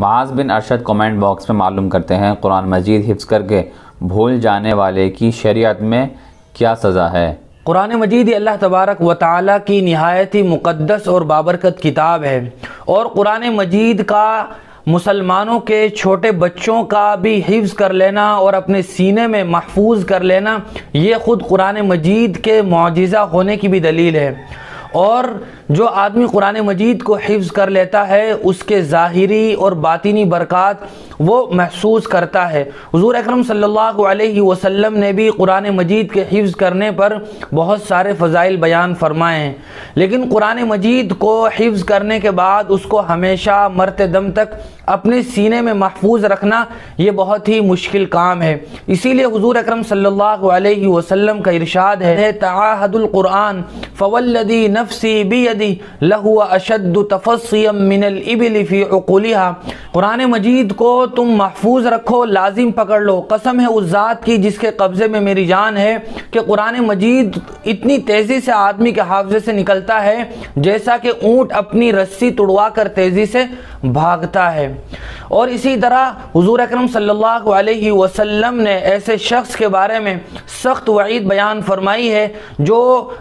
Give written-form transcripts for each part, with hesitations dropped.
मुआज़ बिन Arshad comment box में मालूम करते हैं, कुरान मजीद हिफ्ज़ करके भूल जाने वाले की शरीयत में क्या सज़ा है। कुरान मजीद अल्लाह तबारक व तआला की निहायत ही मुक़द्दस और बाबरकत किताब है और कुरान मजीद का मुसलमानों के छोटे बच्चों का भी हिफ्ज़ कर लेना और अपने सीने में महफूज कर लेना, ये ख़ुद कुरान मजीद के मौजिज़ा होने की भी दलील है। और जो आदमी कुरान मजीद को हिफ्ज़ कर लेता है उसके ज़ाहिरी और बातिनी बरक़ात वो महसूस करता है। हुज़ूर अकरम सल्लल्लाहु अलैहि वसल्लम ने भी कुरान मजीद के हिफ्ज़ करने पर बहुत सारे फ़ज़ाइल बयान फरमाए हैं, लेकिन कुरान मजीद को हिफ्ज़ करने के बाद उसको हमेशा मरते दम तक अपने सीने में महफूज रखना ये बहुत ही मुश्किल काम है। इसीलिए हुज़ूर अकरम सल्लल्लाहु अलैहि वसल्लम का इरशाद है, तआहदुल कुरान फवल्लदी नफ्सी बियदी लहु अशद्दु तफस्सियम मिनल इबिल फी उक़ूलिहा। कुरान मजीद को तुम महफूज रखो, लाजिम पकड़ लो। कसम है उस ज़ात की जिसके कब्ज़े में मेरी जान है कि कुरान मजीद इतनी तेज़ी से आदमी के हाफ़ज़े से निकलता है जैसा कि ऊँट अपनी रस्सी तुड़वा कर तेज़ी से भागता है। और इसी तरह हुज़ूर अकरम सल्लल्लाहु अलैहि वसल्लम ने ऐसे शख्स के बारे में सख्त वईद बयान फरमाई है जो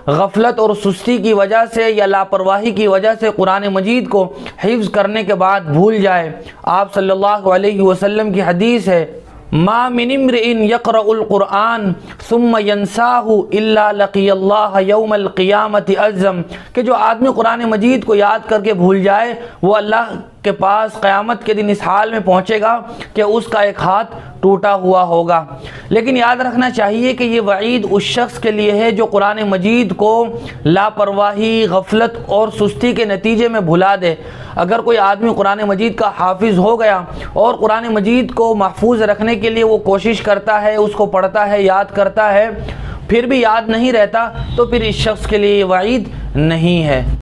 गफलत और सुस्ती की वजह से या लापरवाही की वजह से कुरान मजीद को हिफ्ज़ करने के बाद भूल जाए। आप सल्लल्लाहु अलैहि वसल्लम की हदीस है, मा मिन इम्रिइन यक़रउल कुरान सुम्मा यंसाहु इल्ला लक़ियल्लाह यौमल क़ियामति अज़्ज़म, कि जो आदमी कुरान मजीद को याद करके भूल जाए वो अल्लाह के पास क़यामत के दिन इस हाल में पहुँचेगा कि उसका एक हाथ टूटा हुआ होगा। लेकिन याद रखना चाहिए कि ये वईद उस शख्स के लिए है जो कुरान मजीद को लापरवाही, गफलत और सुस्ती के नतीजे में भुला दे। अगर कोई आदमी कुरान मजीद का हाफिज़ हो गया और कुरान मजीद को महफूज रखने के लिए वो कोशिश करता है, उसको पढ़ता है, याद करता है, फिर भी याद नहीं रहता, तो फिर इस शख्स के लिए वईद नहीं है।